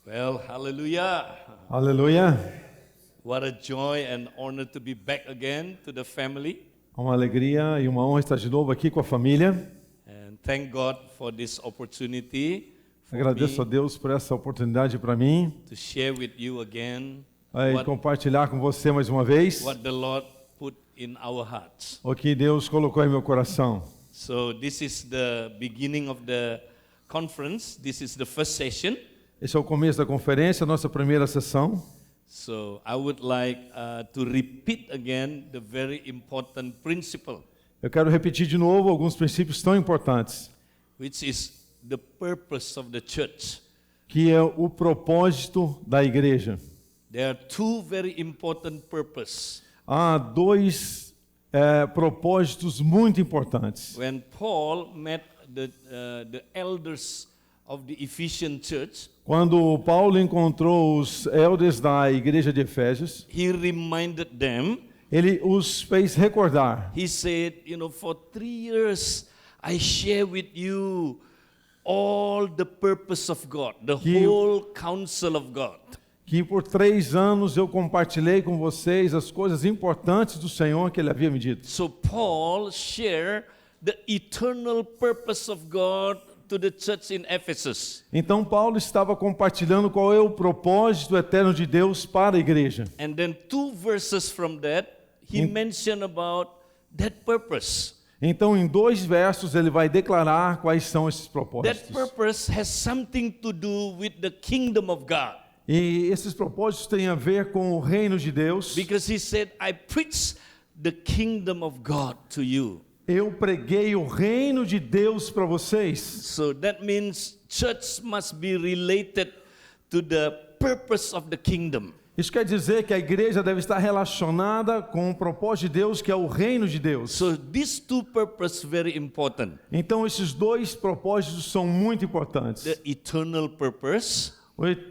Well, hallelujah. Aleluia. What a joy and honor to be back again to the family. Uma alegria e uma honra estar de novo aqui com a família. And thank God for this opportunity for Agradeço a me Deus por essa oportunidade para mim to share with you again e compartilhar com você mais uma vez what the Lord put in our hearts. o que Deus colocou em meu coração. So this is the beginning of the conference. This is the first session. Esse é o começo da conferência, a nossa primeira sessão. So I would like to repeat again the very important principle, Eu quero repetir de novo alguns princípios tão importantes, which is the purpose of the church. que é o propósito da igreja. There are two very important purposes. Há dois propósitos muito importantes. When Paul met the elders of the Ephesian church, Quando Paulo encontrou os elders da igreja de Efésios, he reminded them, ele os fez recordar. he said, for 3 years I share with you all the purpose of God, the whole counsel of God. Que por 3 anos eu compartilhei com vocês as coisas importantes do Senhor que ele havia me dito. So Paul shared the eternal purpose of God to the church in Ephesus. Então Paulo estava compartilhando qual é o propósito eterno de Deus para a igreja. And then 2 verses from that, he mentioned about that purpose. Então em 2 versos ele vai declarar quais são esses That propósitos. purpose has something to do with the kingdom of God. E esses propósitos têm a ver com o reino de Deus. Because he said, I preach the kingdom of God to you. Eu preguei o reino de Deus para vocês. So that means church must be related to the purpose of the kingdom. Isso quer dizer que a igreja deve estar relacionada com o propósito de Deus, que é o reino de Deus. So these two purposes very important. Então esses 2 propósitos são muito importantes. The eternal purpose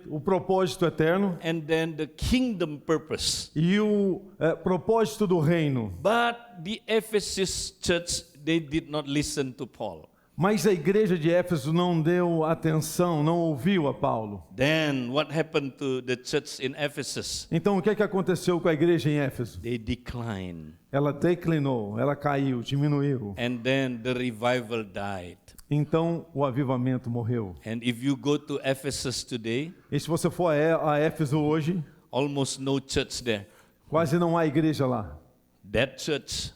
O propósito eterno and then the kingdom purpose. e o propósito do reino. But the Ephesus church, they did not listen to Paul. Mas a igreja de Éfeso não deu atenção, não ouviu a Paulo. Then what happened to the church in Ephesus? Então o que aconteceu com a igreja em Éfeso? They declined. Ela declinou, ela caiu, diminuiu. And then the revival died. Então o avivamento morreu. And if you go to Ephesus today, E se você for a Éfeso hoje, almost no church there. quase não há igreja lá. That church,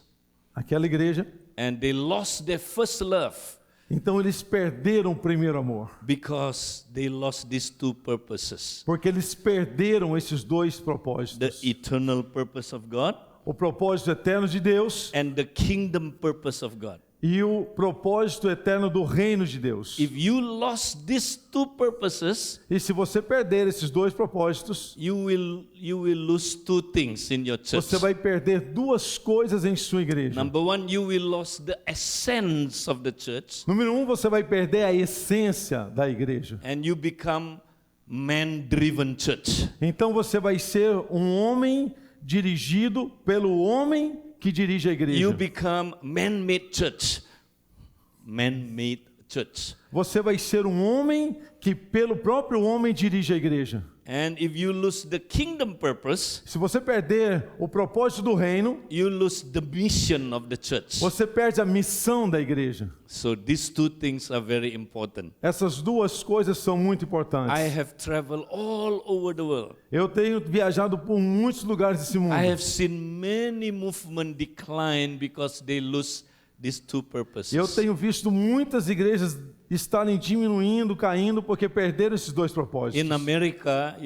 Aquela igreja. and they lost their first love Então eles perderam o primeiro amor. because they lost these two purposes. Porque eles perderam esses 2 The propósitos. eternal purpose of God O propósito eterno de Deus and the kingdom purpose of God. e o propósito eterno do reino de Deus. If you lost these two purposes, E se você perder esses 2 propósitos, you will lose two things in your church. você vai perder 2 coisas em sua igreja. Number one, you will lose the essence of the church, Número 1, você vai perder a essência da igreja. and you become man-driven church. Então você vai ser um homem dirigido pelo homem que dirige a igreja. You become man-made church. Man-made church. Você vai ser um homem que pelo próprio homem dirige a igreja. And if you lose the kingdom purpose, Se você perder o propósito do reino, you lose the mission of the church. você perde a missão da igreja. So these two things are very important. Essas 2 coisas são muito importantes. I have traveled all over the world. Eu tenho viajado por muitos lugares desse mundo. I have seen many movements decline because they lose these two purposes. Eu tenho visto muitas igrejas estarem diminuindo, caindo, porque perderam esses 2 propósitos. In America,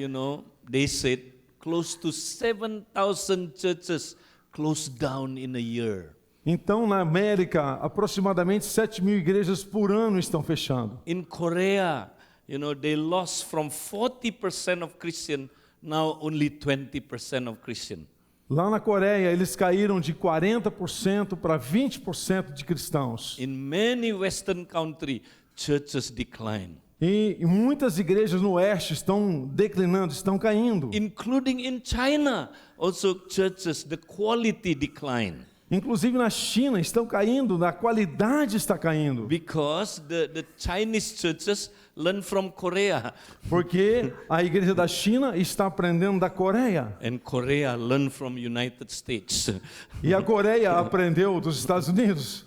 they said close to 7,000 churches closed down in a year. Então, na América, aproximadamente 7.000 igrejas por ano estão fechando. In Korea, they lost from 40% of Christian, now only 20% of Christian. Lá na Coreia, eles caíram de 40% para 20% de cristãos. In many Western countries, churches decline. E muitas igrejas no oeste estão declinando, estão caindo. Including in China, also churches, the quality decline. Inclusive na China estão caindo, a qualidade está caindo. Because the Chinese churches learn from Korea, Porque a igreja da China está aprendendo da Coreia. and Korea learn from United States. E a Coreia aprendeu dos Estados Unidos.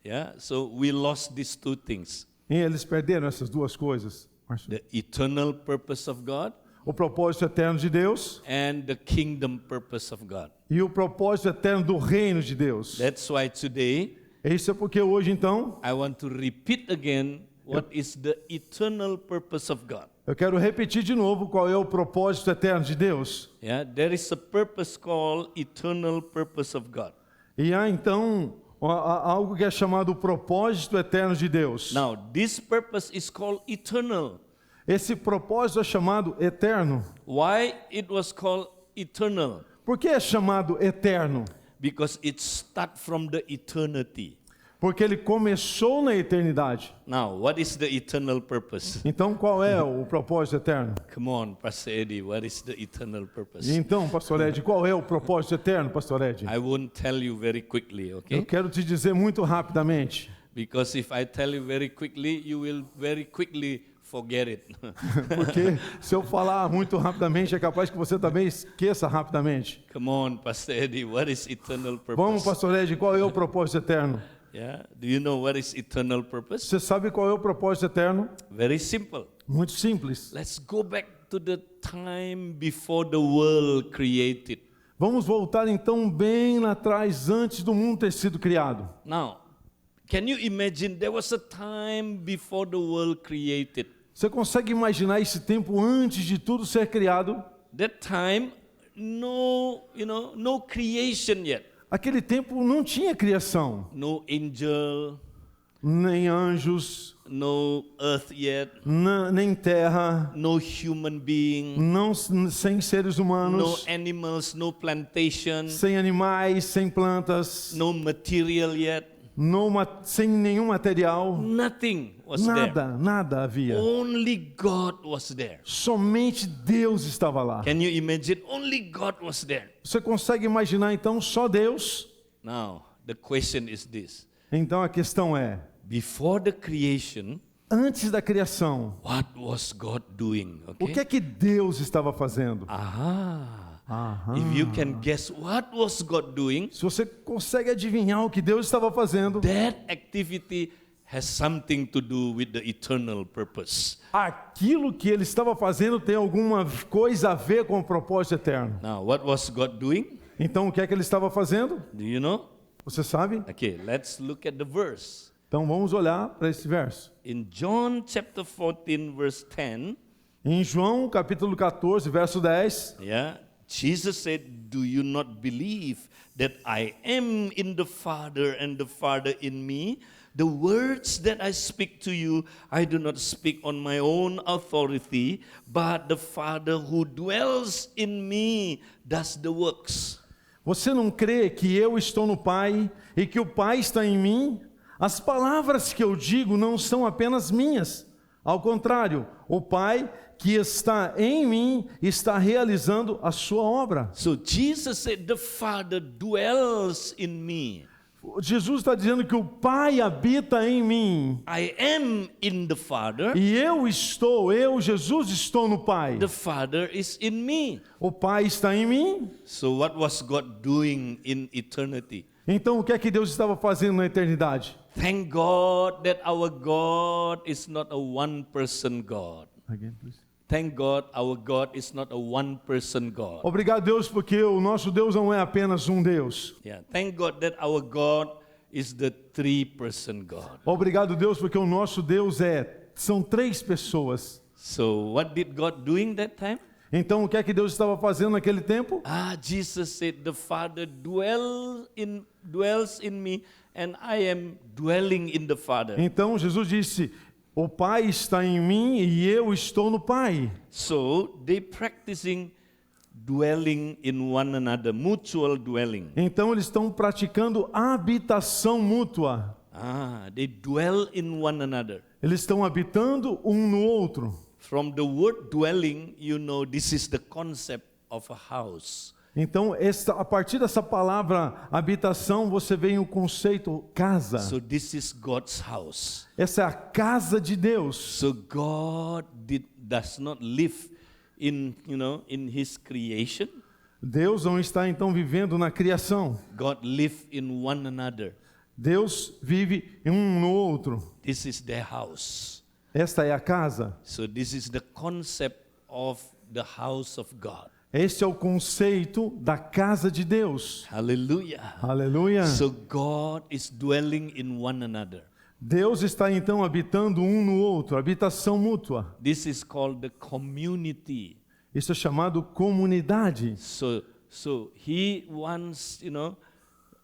Yeah, so we lost these two things: E eles perderam essas duas coisas. the eternal purpose of God O propósito eterno de Deus and the kingdom purpose of God. e o propósito eterno do reino de Deus. That's why today Isso é porque hoje, então, I want to repeat again what is the eternal purpose of God. eu quero repetir de novo qual é o propósito eterno de Deus. Yeah, there is a purpose called eternal purpose of God. E há, então, algo que é chamado o propósito eterno de Deus. Now, this purpose is called eternal. Esse propósito é chamado eterno. Why it was called eternal? Por que é chamado eterno? Because it starts from the eternity. Porque ele começou na eternidade. Now, what is the eternal purpose? Então, qual é o propósito eterno? Come on, Pastor Eddie, what is the eternal E purpose? então, Pastor Ed, qual é o propósito eterno, Pastor Ed? I won't tell you very quickly, Eu okay? quero te dizer muito rapidamente. Because if I tell you very quickly, you will very quickly forget it. Porque se eu falar muito rapidamente, é capaz que você também esqueça rapidamente. Come on, Pastor Eddie, what is eternal Vamos, purpose? Pastor Ed, qual é o propósito eterno? Yeah, do you know what is eternal purpose? Você sabe qual é o propósito eterno? Very simple. Muito simples. Let's go back to the time before the world created. Vamos voltar então bem lá atrás, antes do mundo ter sido criado. Now, can you imagine there was a time before the world created? Você consegue imaginar esse tempo antes de tudo ser criado? That time, no creation yet. Aquele tempo não tinha criação, No angel, nem anjos, no earth yet, nem terra, no human being, não sem seres no humanos, animals, no plantation, sem animais, sem plantas, no material yet. sem nenhum material, Nothing was there. nada havia. Only God was there. Somente Deus estava lá. Can you imagine? Only God was there. Você consegue imaginar então só Deus? Now, the question is this. Então a questão é, Before the creation, antes da criação, what was God doing? o que é que Deus estava fazendo? If you can guess what was God doing, Se você consegue adivinhar o que Deus estava fazendo, that activity has something to do with the eternal purpose. aquilo que ele estava fazendo tem alguma coisa a ver com o propósito eterno. Now, what was God doing? Então o que é que ele estava fazendo? Do you know? Você sabe? Okay, let's look at the verse. Então vamos olhar para esse verso. In John chapter 14, verse 10, Em João, capítulo 14, verso 10, yeah, Jesus said, "Do you not believe that I am in the Father and the Father in me? The words that I speak to you, I do not speak on my own authority, but the Father who dwells in me does the works." você não crê que eu estou no Pai e que o Pai está em mim? As palavras que eu digo não são apenas minhas. Ao contrário, o Pai que está em mim está realizando a sua obra. So Jesus said, "The Father dwells in me. Jesus está dizendo que o Pai habita em mim. I am in the Father. E Jesus, estou no Pai. The Father is in me." O Pai está em mim. So what was God doing in eternity? Então o que é que Deus estava fazendo na eternidade? Thank God that our God is not a one-person God. Thank God our God is not a one-person God. Obrigado, Deus, porque o nosso Deus não é apenas um Deus. Yeah, thank God that our God is the three-person God. Obrigado, Deus, porque o nosso Deus são três pessoas. So what did God doing that time? Então o que é que Deus estava fazendo naquele tempo? Jesus said, "The Father dwells in me, and I am dwelling in the Father." Então Jesus disse: o Pai está em mim e eu estou no Pai. So they practicing dwelling in one another, mutual dwelling. Então eles estão praticando habitação mútua. They dwell in one another. Eles estão habitando um no outro. From the word dwelling, you know this is the concept of a house. Então, a partir dessa palavra habitação, você vem o conceito casa. So this is God's house. Essa é a casa de Deus. So God does not live in his creation. Deus não está então vivendo na criação. God live in one another. Deus vive um no outro. This is their house. Esta é a casa. So this is the concept of the house of God. Este é o conceito da casa de Deus. Hallelujah. Aleluia. So God is dwelling in one another. Deus está então habitando um no outro, habitação mútua. This is called the community. Isso é chamado comunidade. So he wants,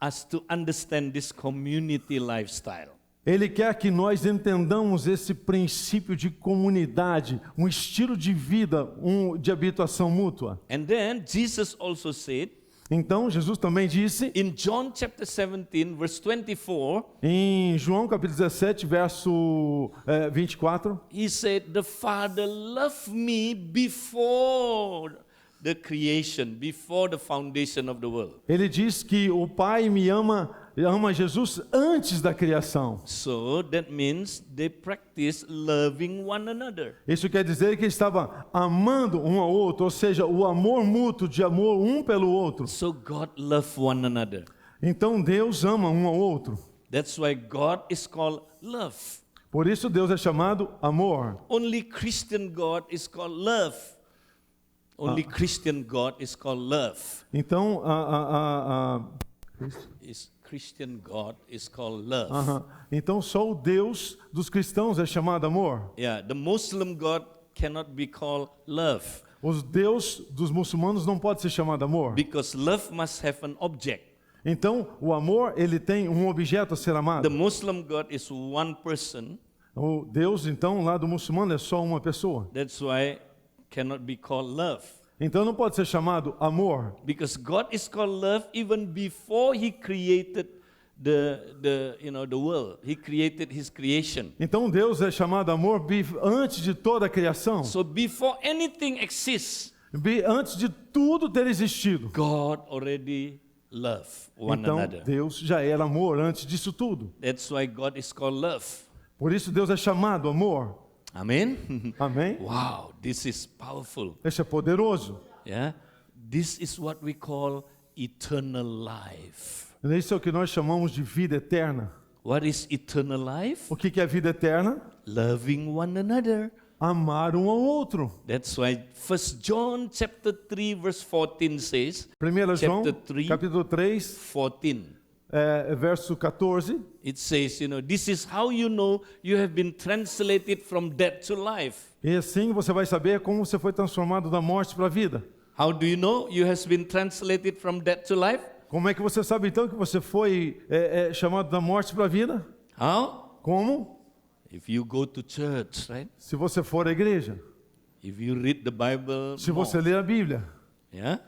us to understand this community lifestyle. Ele quer que nós entendamos esse princípio de comunidade, um estilo de vida, de habitação mútua. And then Jesus also said, Então Jesus também disse in John chapter 17 verse 24, em João capítulo 17, verso 24, he said, the Father loved me before the creation, before the foundation of the world. ele diz que o Pai me ama Jesus antes da criação. So that means they practice loving one another. Isso quer dizer que ele estava amando um ao outro, ou seja, o amor mútuo, de amor um pelo outro. So God loved one another. Então Deus ama um ao outro. That's why God is called love. Por isso Deus é chamado amor. Only Christian God is called love. Only Christian God is called love. Então, Christian God is called love. então só o Deus dos cristãos é chamado amor. Yeah, the Muslim God cannot be called love. O Deus dos muçulmanos não pode ser chamado amor. Because love must have an object. Então, o amor, ele tem um objeto a ser The amado. Muslim God is one person. O Deus, então, lá do muçulmano é só uma pessoa. That's why cannot be called love. Então não pode ser chamado amor. Because God is called love even before he created the world. He created his creation. Então Deus é chamado amor antes de toda a criação. So before anything exists, Antes de tudo ter existido. God already loved one Então another. Deus já era amor antes disso tudo. That's why God is called love. Por isso Deus é chamado amor. Amen. Amém? Wow, this is powerful. Esse é poderoso. Yeah. This is what we call eternal life. Isso é o que nós chamamos de vida eterna. What is eternal life? O que é vida eterna? Loving one another. Amar um ao outro. That's why 1 John chapter 3 verse 14 says, 1 João, Chapter 3. capítulo 3, 14. verso 14. It says, this is how you know you have been translated from death to life. E assim você vai saber como você foi transformado da morte para a vida. How do you know you have been translated from death to life? Como é que você sabe então que você foi chamado da morte para a vida? How? Como? If you go to church, right? Se você for à igreja. If you read the Bible Se more. você ler a Bíblia. Yeah?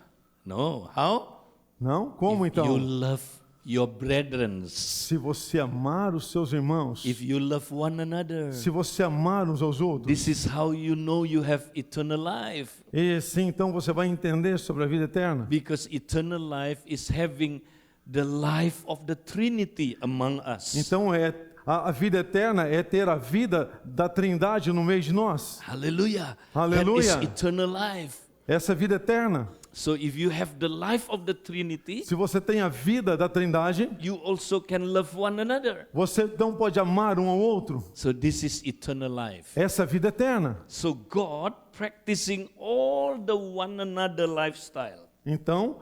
No. How? Não? Como If you então? love your brethren. Se você amar os seus irmãos. If you love one another. Se você amar uns aos outros. This is how you know you have eternal life. E assim então você vai entender sobre a vida eterna. Because eternal life is having the life of the Trinity among us. Então a vida eterna é ter a vida da Trindade no meio de nós. Hallelujah. Hallelujah. That is eternal life. Essa vida eterna. So if you have the life of the Trinity, Se você tem a vida da Trindade, you also can love one another. você não pode amar um ao outro. So this is eternal life. Essa é a vida eterna. So God practicing all the one another lifestyle. Então,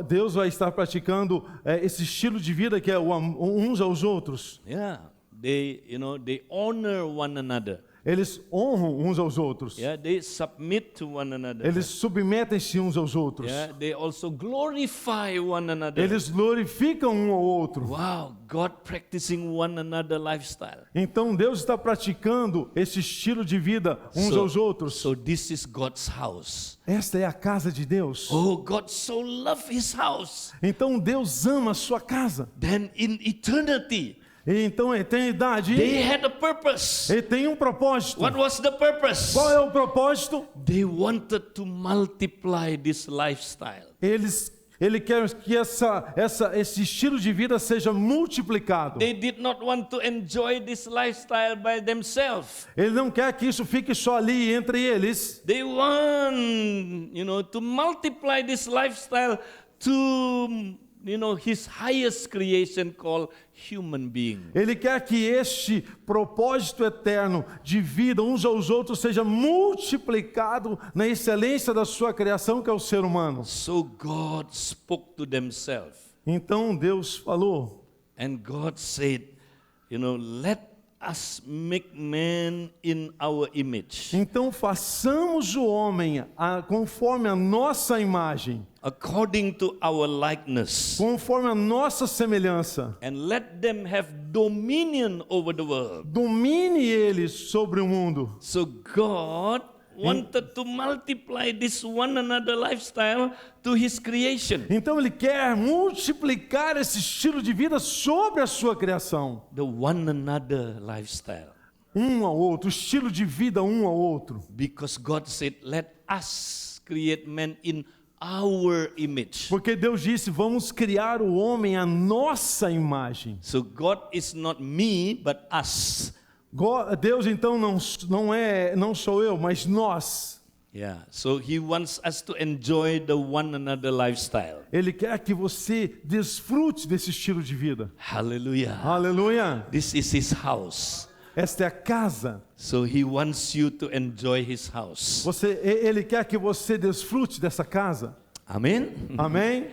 Deus vai estar praticando esse estilo de vida que é uns aos outros. Yeah, they honor one another. Eles honram uns aos outros. Yeah, they submit to one another. Eles submetem-se uns aos outros. Yeah, they also glorify one another. Eles glorificam um ao outro. Wow, God practicing one another lifestyle. Então Deus está praticando esse estilo de vida uns aos outros. So this is God's house. Esta é a casa de Deus. Oh, God so loved his house. Então Deus ama a sua casa. Then in eternity, E então a eternidade, they had a purpose. ele tem um propósito. What was the purpose? Qual é o propósito? They wanted to multiply this lifestyle. Ele quer que esse estilo de vida seja multiplicado. They did not want to enjoy this lifestyle by themselves. Ele não quer que isso fique só ali entre eles. They want, to multiply this lifestyle to, his highest creation called human being. Ele quer que este propósito eterno de vida uns aos outros seja multiplicado na excelência da sua criação, que é o ser humano. So God spoke to themselves. Então Deus falou. And God said, let us make man in our image, Então façamos o homem conforme a nossa imagem, according to our likeness, conforme a nossa semelhança. and let them have dominion over the world. Domine eles sobre o mundo. So God wanted to multiply this one another lifestyle to his creation. Então ele quer multiplicar esse estilo de vida sobre a sua criação. The one another lifestyle. Um ao outro, estilo de vida um ao outro. Because God said, let us create man in our image. Porque Deus disse, vamos criar o homem à nossa imagem. So God is not me, but us. Deus então não sou eu, mas nós. Yeah, so he wants us to enjoy the one another lifestyle. Ele quer que você desfrute desse estilo de vida. Hallelujah. Aleluia. This is his house. Esta é a casa. So he wants you to enjoy his house. Ele quer que você desfrute dessa casa. Amen. Amém?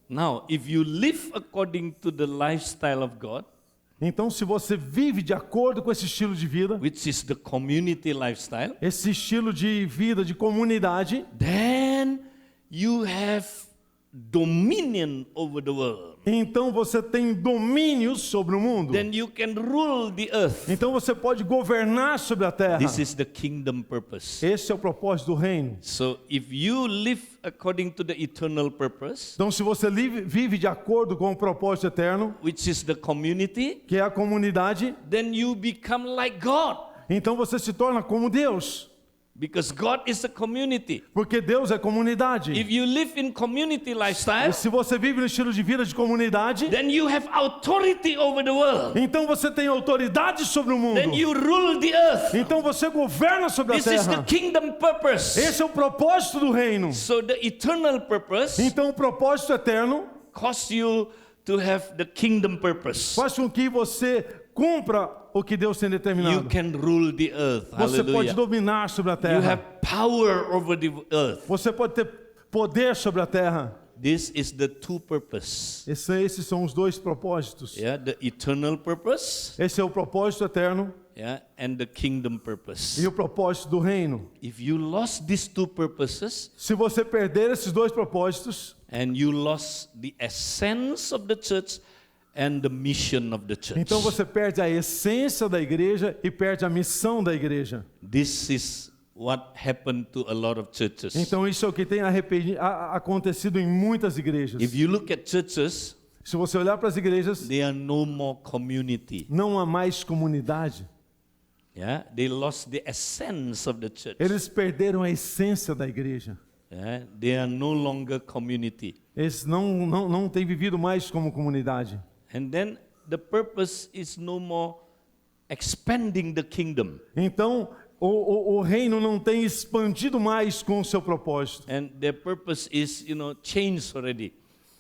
Now, if you live according to the lifestyle of God, Então, se você vive de acordo com esse estilo de vida, which is the community lifestyle, esse estilo de vida de comunidade, then you have dominion over the world. então você tem domínio sobre o mundo. Then you can rule the earth. Então você pode governar sobre a terra. This is the kingdom purpose. Esse é o propósito do reino. So if you live according to the eternal purpose, Então, se você vive de acordo com o propósito eterno, which is the community, que é a comunidade, then you become like God. então você se torna como Deus. Because God is a community. Porque Deus é comunidade. If you live in community lifestyle, E se você vive no estilo de vida de comunidade, then you have authority over the world. então você tem autoridade sobre o mundo. Then you rule the earth. Então você governa sobre a This is the terra. kingdom purpose. Esse é o propósito do reino. So the eternal purpose Então o propósito eterno causes you to have the kingdom purpose. faz com que você cumpra o que Deus tem You determinado. can rule the earth. Você pode Hallelujah. dominar sobre a You terra. have power over the earth. Você pode ter poder sobre a terra. This is the two purpose. Esses são os dois propósitos. Yeah, the eternal purpose, Esse é o propósito eterno yeah, and the kingdom purpose. e o propósito do reino. If you lost these two purposes, Se você perder esses dois propósitos, and you lost the essence of the church and the mission of the church. então você perde a essência da igreja e perde a missão da igreja. This is what happened to a lot of churches. Então isso é o que tem acontecido em muitas igrejas. If you look at churches, Se você olhar para as igrejas, they are no more community. não há mais comunidade. Yeah, they lost the essence of the church. Eles perderam a essência da igreja. Yeah, they are no longer community. Eles não têm vivido mais como comunidade. And then the purpose is no more expanding the kingdom. Então, o reino não tem expandido mais com o seu propósito. And their purpose is, changed already.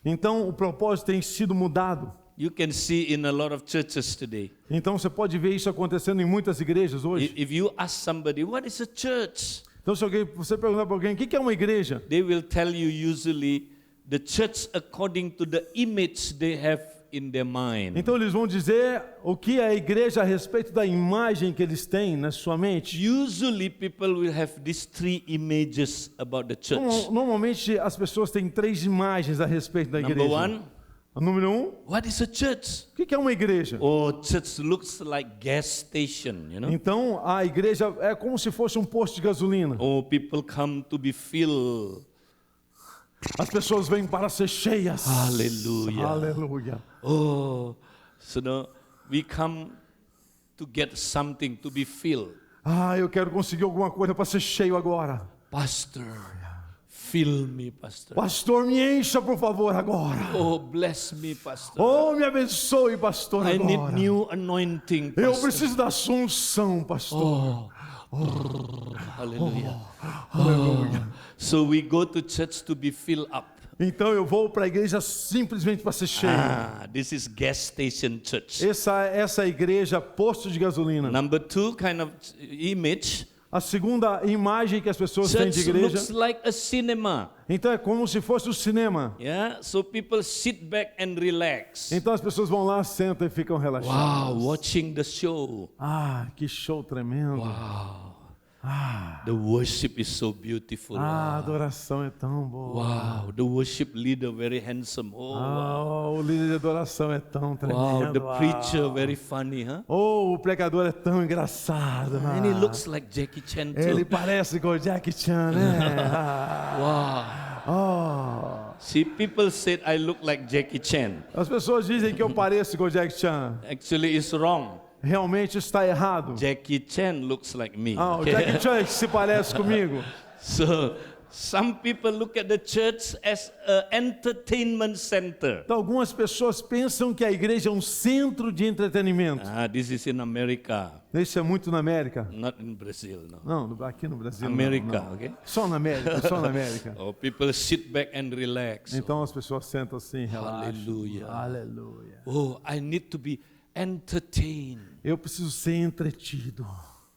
Então, o propósito tem sido mudado. You can see in a lot of churches today. Então, você pode ver isso acontecendo em muitas igrejas hoje. If you ask somebody, what is a church? Então, se você perguntar para alguém, o que é uma igreja? They will tell you usually the church according to the image they have in their mind. Então, eles vão dizer o que é a igreja a respeito da imagem que eles têm na sua mente. Usually people will have these three images about the church. Normalmente, as pessoas têm três imagens a respeito da igreja. Number one, Número 1, what is a church? o que é uma igreja? Oh, church looks like gas station, Então, a igreja é como se fosse um posto de gasolina. Oh, people come to be filled. As pessoas vêm para ser cheias. Hallelujah. Aleluia. Oh, so we come to get something to be filled. Ah, eu quero conseguir alguma coisa para ser cheio agora. Pastor, fill me, Pastor. Pastor, me encha, por favor, agora. Oh, bless me, Pastor. Oh, me abençoe, pastor, I need agora. new anointing, Eu Pastor. preciso da sua unção, pastor. Hallelujah. Oh. So we go to church to be filled up. Então eu vou para a igreja simplesmente para ser cheio. This is gas station church. Essa igreja, posto de gasolina. Number 2 kind of image. A segunda imagem que as pessoas têm de Church igreja. looks like a cinema. Então é como se fosse o cinema. Yeah, so people sit back and relax. Então as pessoas vão lá, sentam e ficam relaxadas. Wow, watching the show. Ah, que show tremendo. Wow. The worship is so beautiful. A adoração é tão boa. Wow, the worship leader very handsome. Oh, wow. O líder de adoração é tão tremendo. Wow, the preacher very funny, huh? O pregador é tão engraçado. And he looks like Jackie Chan too. Ele parece com o Jackie Chan, né? Wow. See, people said I look like Jackie Chan. As pessoas dizem que eu pareço com o Jackie Chan. Actually, it's wrong. Realmente está errado. Jackie Chan looks like me. O Jackie Chan se parece comigo. So, some people look at the church as an entertainment center. Então, algumas pessoas pensam que a igreja é um centro de entretenimento. This is in America, Isso é muito na América. not in Brazil. No. Não, aqui no Brasil. America, não. okay? Só na América, só na América. Oh, people sit back and relax. Então as pessoas sentam assim, relaxam. Hallelujah. Aleluia. Oh, I need to be entertained. Eu preciso ser entretido.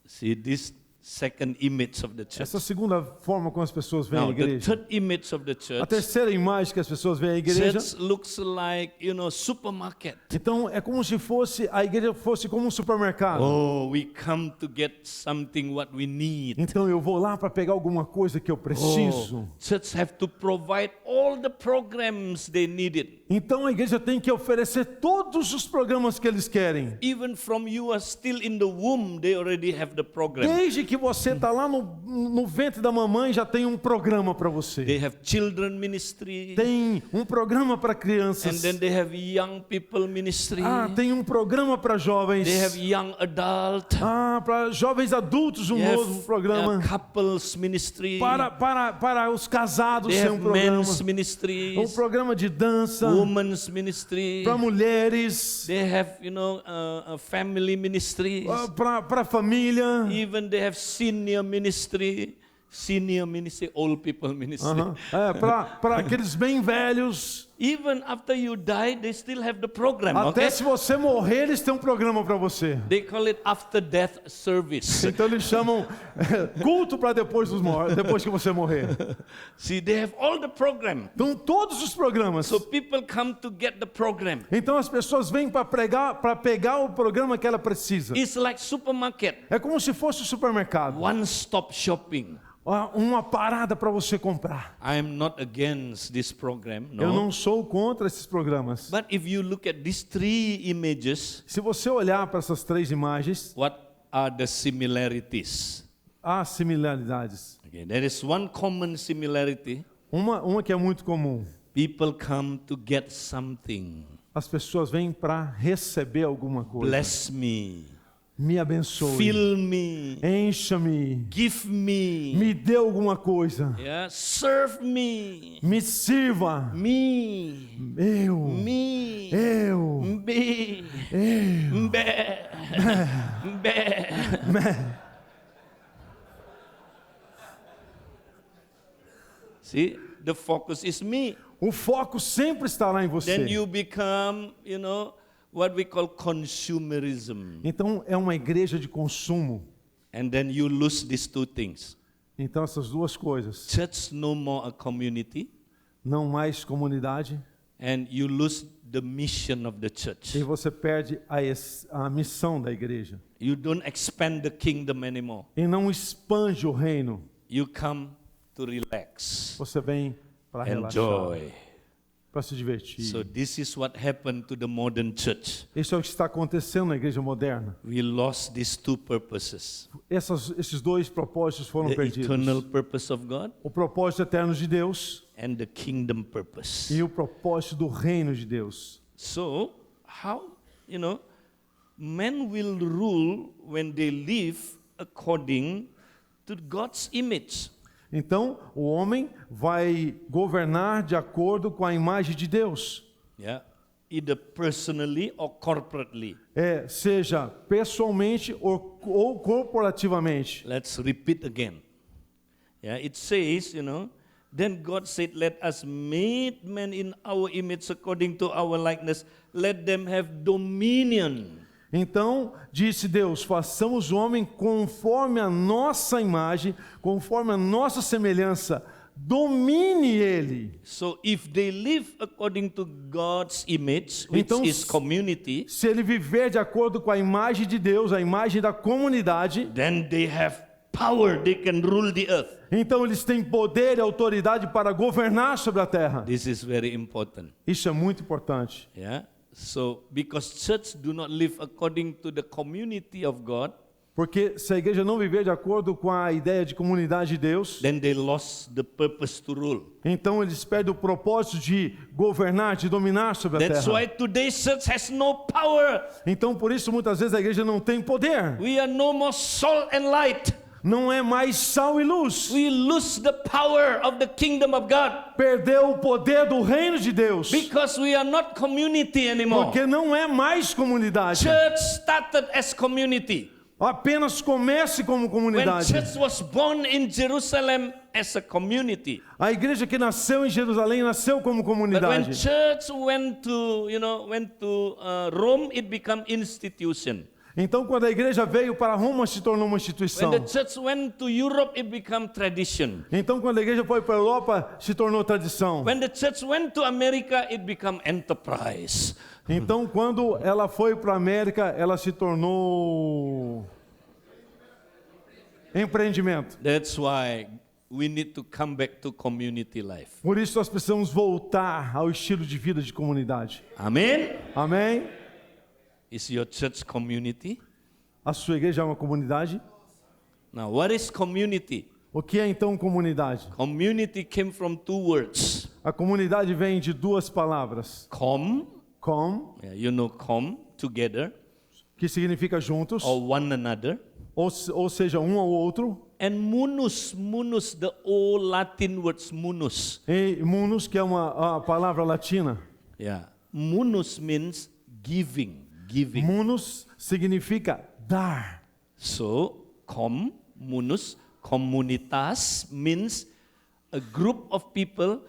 See this second image of the church. Essa segunda forma como as pessoas veem a Now, the igreja. third image of the A church. terceira imagem que as pessoas veem a igreja. Church looks like, supermarket. Então é como se a igreja fosse como um supermercado. Oh, we come to get something what we need. Então eu vou lá para pegar alguma coisa que eu preciso. Church have to provide all the programs they needed. Então a igreja tem que oferecer todos os programas que eles querem. Even from you are still in the womb, they already have the program. Desde que você está lá no ventre da mamãe, já tem um programa para você. They have children ministry. Tem um programa para And crianças. then they have young people ministry. Tem um programa para jovens. They have young adult. Para jovens adultos, um They novo have programa. couples ministry. Para os casados, They tem have um programa. men's ministries. Um programa de dança. Women's ministry. Para mulheres. They have, a family ministries. Para família. Even they have senior ministry, old people ministry. Para aqueles bem velhos. Even after you die, they still have the program. Até Okay? se você morrer, eles têm um programa para você. They call it after death service. Então eles chamam culto para depois que você morrer. See, they have all the program. Então todos os programas. So people come to get the program. Então as pessoas vêm para pegar o programa que ela precisa. It's like supermarket, É como se fosse o supermercado. one-stop shopping. Uma parada para você comprar. I am not against this program, Eu no. não sou contra esses programas. But if you look at these three images, Se você olhar para essas três imagens, what are the similarities? há similaridades. Okay, there is one common similarity. Uma que é muito comum. People come to get something. As pessoas vêm para receber alguma coisa. Bless me. Me abençoe. Fill me. Encha-me. Give me. Me dê alguma coisa. Yeah. Serve me. Me sirva. Me. Eu. Me. Eu. Me. Eu. Be. See, the focus is me. O foco sempre está lá em você. Then you become, what we call consumerism. Então é uma igreja de consumo. And then you lose these two things. Então essas duas coisas. Church no more a community, Não mais comunidade. and you lose the mission of the church. E você perde a missão da igreja. You don't expand the kingdom anymore. E não expande o reino. You come to relax, Você vem para relaxar. enjoy. Para se divertir. So this is what happened to the modern church. Isso é o que está acontecendo na igreja moderna. We lost these two purposes. Esses dois propósitos foram The perdidos. eternal purpose of God O propósito eterno de Deus and the kingdom purpose. e o propósito do reino de Deus. So, how, men will rule when they live according to God's image. Então, o homem vai governar de acordo com a imagem de Deus. Yeah, either personally or corporately. Seja pessoalmente ou corporativamente. Let's repeat again. Yeah, it says, then God said, let us make man in our image according to our likeness. Let them have dominion. Então, disse Deus, façamos o homem conforme a nossa imagem, conforme a nossa semelhança. Domine ele. So if they live according to God's image, which Então, is community, se ele viver de acordo com a imagem de Deus, a imagem da comunidade, then they have power, they can rule the earth. então eles têm poder e autoridade para governar sobre a terra. This is very important. Isso é muito importante. Yeah. So because church do not live according to the community of God, Porque se a igreja não viver de acordo com a ideia de comunidade de Deus, then they lost the purpose to rule. então eles perdem o propósito de governar, de dominar sobre a That's terra. why today's church has no power. Então por isso muitas vezes a igreja não tem poder. We are no more salt and light. Não é mais sal e luz. We lose the power of the kingdom of God Perdeu o poder do reino de Deus. because we are not community anymore. Porque não é mais comunidade. Church started as community. Apenas comece como When comunidade. church was born in Jerusalem as a community. A igreja que nasceu em Jerusalém nasceu como But when comunidade. church went to Rome, it became institution. Então quando a igreja veio para Roma se tornou uma When instituição. the church went to Europe, it became tradition. Então quando a igreja foi para a Europa se tornou tradição. When the church went to America, it became enterprise. Então quando ela foi para a América ela se tornou empreendimento. That's why we need to come back to community life. Por isso nós precisamos voltar ao estilo de vida de comunidade. Amen. Amém? Is your church community? A sua igreja é uma comunidade? Now, what is community? O que é então comunidade? Community came from two words. A comunidade vem de duas palavras. Com, Com, together, que significa juntos, or one another. ou seja, um ao outro. And munus, the old Latin words munus. E munus, que é a palavra latina. Yeah. Munus means giving. Munus significa dar. So, munus, communitas means a group of people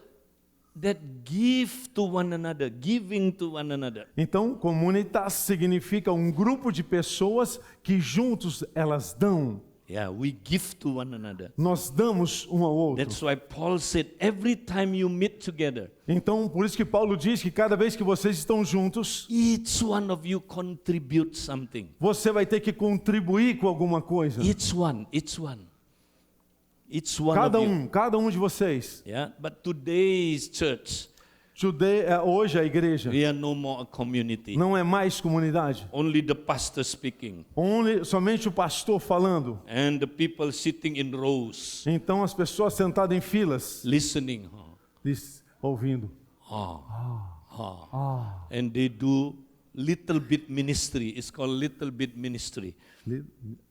that give to one another, giving to one another. Então, comunitas significa um grupo de pessoas que juntos elas dão. Yeah, we give to one another. Nós damos um ao outro. That's why Paul said, every time you meet together, Então, por isso que Paulo diz que cada vez que vocês estão juntos, each one of you contribute something. você vai ter que contribuir com alguma coisa. Each one of you. Cada um de vocês. Yeah, but today's church, Hoje a igreja we are no more a community. não é mais comunidade. Only the pastor speaking Somente o pastor falando. and the people sitting in rows, Então as pessoas sentadas em filas, listening. ouvindo. And they do little bit ministry. It's called little bit ministry.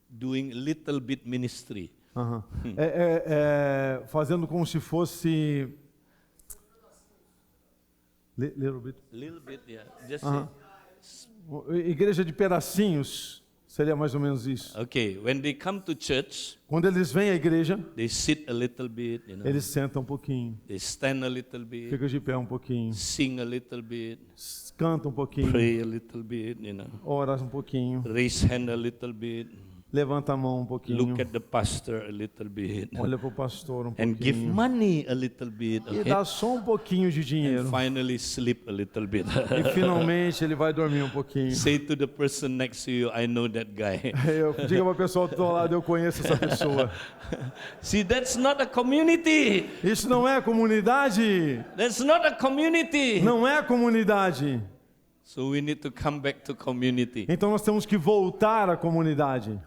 Doing little bit ministry. Aham. Fazendo como se fosse little bit. Little bit, yeah. Just Igreja de pedacinhos, seria mais ou menos isso. okay. When they come to church, Quando eles vêm à igreja, they sit a little bit, eles sentam um pouquinho, They stand a little bit, ficam de pé um pouquinho, sing a little bit, cantam um pouquinho, pray a little bit, oram um pouquinho, raise hand a little bit, levanta a mão um pouquinho, look at the pastor a little bit, olha para o pastor um and give pouquinho money a little bit, e okay? dá só um pouquinho de dinheiro. And finally sleep a little bit. E finalmente ele vai dormir um pouquinho. Say to the person next to you, I know that guy. Diga para a pessoa do teu lado, eu conheço essa pessoa. See, that's not a community. Isso não é comunidade. That's not a community. Não é comunidade. So we need to come back to community. Então nós temos que voltar à comunidade.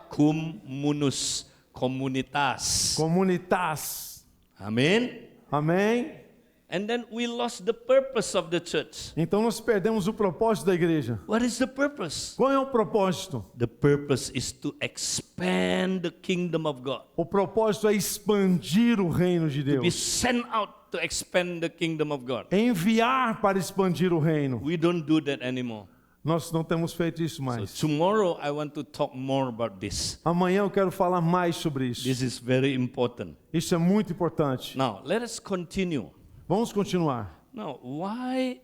Cum munus communitas. Comunitas. Amen. Amém? And then we lost the purpose of the church. Então nós perdemos o propósito da igreja. What is the purpose? Qual é o propósito? The purpose is to expand the kingdom of God. O propósito é expandir o reino de Be Deus. sent out to expand the kingdom of God. Enviar para expandir o reino. We don't do that anymore. Nós não temos feito isso So mais. tomorrow I want to talk more about this. Amanhã eu quero falar mais sobre isso. This is very important. Isso é muito importante. Now, let us continue. Vamos continuar. Now, why,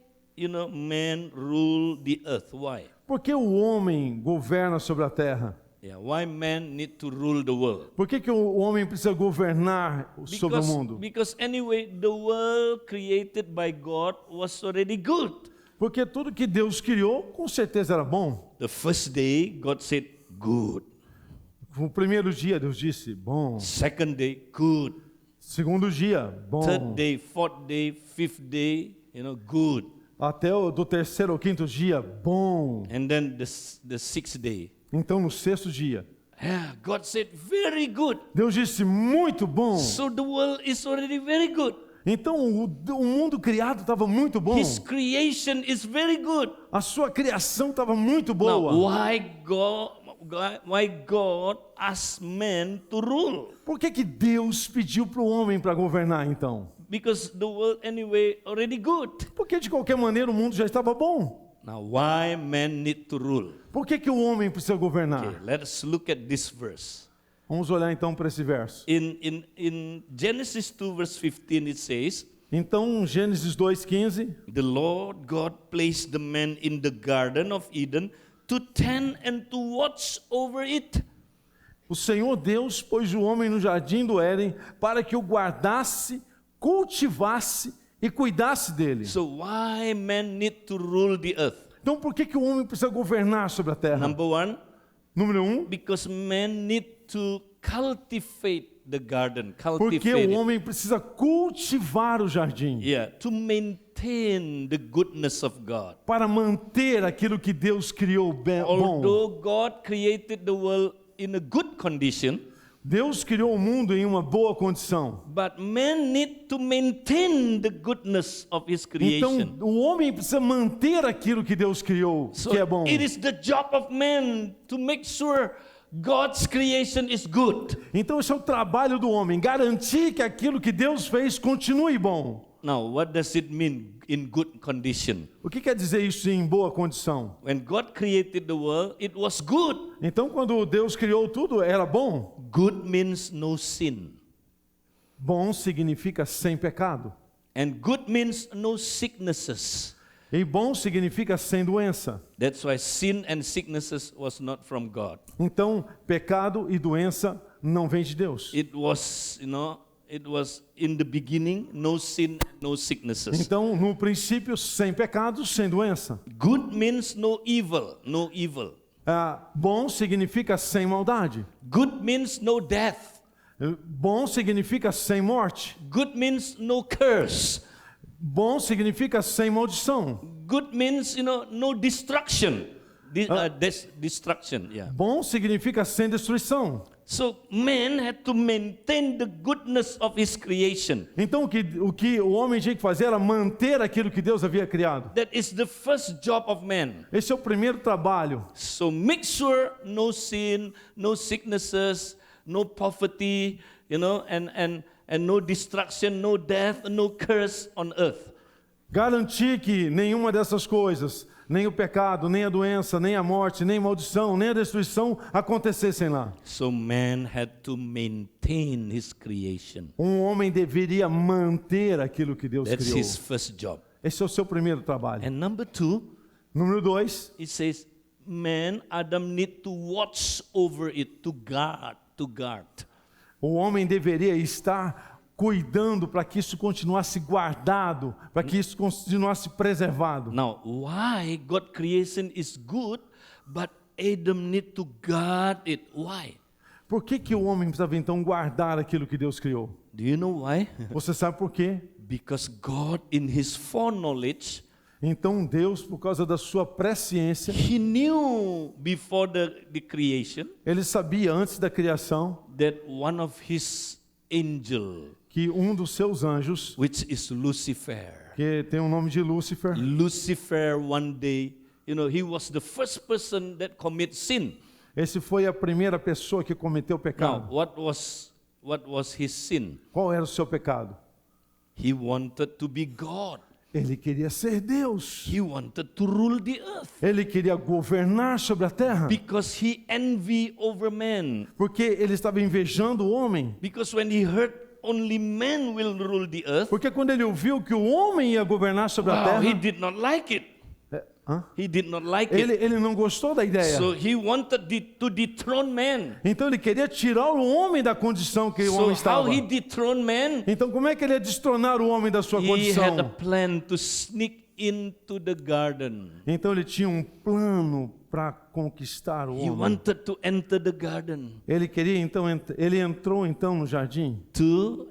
man rule the earth? Why? Por que o homem governa sobre a terra? Yeah, why man need to rule the world? Por que o homem precisa governar sobre o mundo? Because anyway, the world created by God was already good. Porque tudo que Deus criou, com certeza era bom. The first day, God said, good. No primeiro dia, Deus disse, bom. Second day, good. Segundo dia, bom. Third day, fourth day, fifth day, good. Até o do terceiro ou quinto dia, bom. And then the sixth day. Então, no sexto dia, Yeah, God said, very good. Deus disse, muito bom. So the world is already very good. Então, o mundo criado estava muito bom. His creation is very good. A sua criação estava muito Now, boa. why God asked man to rule? Por que Deus pediu para o homem para governar, então? Because the world anyway already good. Porque, de qualquer maneira, o mundo já estava bom. Now, why man need to rule? Por que o homem precisa governar? Okay, let us look at this verse. Vamos olhar, então, para esse verso. In Genesis 2 verse 15 it says, Então, Gênesis 2:15, the Lord God placed the man in the garden of Eden to tend and to watch over it. o Senhor Deus pôs o homem no jardim do Éden para que o guardasse, cultivasse e cuidasse dele. So why man need to rule the earth? Então, por que o homem precisa governar sobre a terra? Number one, Número 1, because man need to cultivate the garden. porque Cultivate o it. homem precisa cultivar o jardim Yeah, to maintain the goodness of God. para manter aquilo que Deus criou bom. Although God created the world in a good condition, Deus criou o mundo em uma boa condição. but man need to maintain the goodness of his Então, creation. o homem precisa manter aquilo que Deus criou, So que é bom. it is the job of man to make sure God's creation is good. Então, esse é o trabalho do homem, garantir que aquilo que Deus fez continue bom. Now, what does it mean in good condition? O que quer dizer isso em boa condição? When God created the world, it was good. Então, quando Deus criou tudo, era bom. Good means no sin. Bom significa sem pecado. And good means no sicknesses. E bom significa sem doença. That's why sin and sicknesses was not from God. Então, pecado e doença não vem de Deus. It was, it was in the beginning, no sin, no sicknesses. Então, no princípio, sem pecado, sem doença. Good means no evil, no evil. Bom significa sem maldade. Good means no death. Bom significa sem morte. Good means no curse. Bom significa sem maldição. Good means, no destruction. Destruction, yeah. Bom significa sem destruição. So man had to maintain the goodness of his creation. Então o que o homem tinha que fazer era manter aquilo que Deus havia criado. That is the first job of man. Esse é o primeiro trabalho. So make sure no sin, no sicknesses, no poverty, and no destruction, no death, no curse on earth. Garantir que nenhuma dessas coisas, nem o pecado, nem a doença, nem a morte, nem a maldição, nem a destruição acontecessem lá. So man had to maintain his creation. Homem deveria manter aquilo que Deus That's criou. his first job. Esse é o seu primeiro trabalho. And number two, Número 2, it says, Adam need to watch over it, to guard. o homem deveria estar cuidando para que isso continuasse guardado, para que isso continuasse preservado. Now, why God creation is good, but Adam need to guard it? Why? Por que o homem precisava então guardar aquilo que Deus criou? Do you know why? Você sabe por quê? Because God, in his foreknowledge, Então Deus, por causa da sua presciência, he knew before the creation ele sabia antes da criação that one of his angel que um dos seus anjos, which is Lucifer. que tem o nome de Lúcifer, Lucifer one day, he was the first person that commit sin. esse foi a primeira pessoa que cometeu o Now, pecado. what was his sin? Qual era o seu pecado? He wanted to be God. Ele queria ser Deus. He wanted to rule the earth Ele queria governar sobre a terra. because he envy over man. Porque ele estava invejando o homem. Because when he heard only man will rule the earth, Porque quando ele ouviu que o homem ia governar sobre a he terra, did not like it. hã? He did not like it. ele não gostou da ideia. So he wanted to dethrone man. Então ele queria tirar o homem da condição que o So homem how estava. he dethroned man? Então como é que ele ia destronar o homem da sua He had a condição? plan to sneak into the garden. Então ele tinha um plano para conquistar o He homem. wanted to enter the garden Ele queria então ele entrou então no jardim to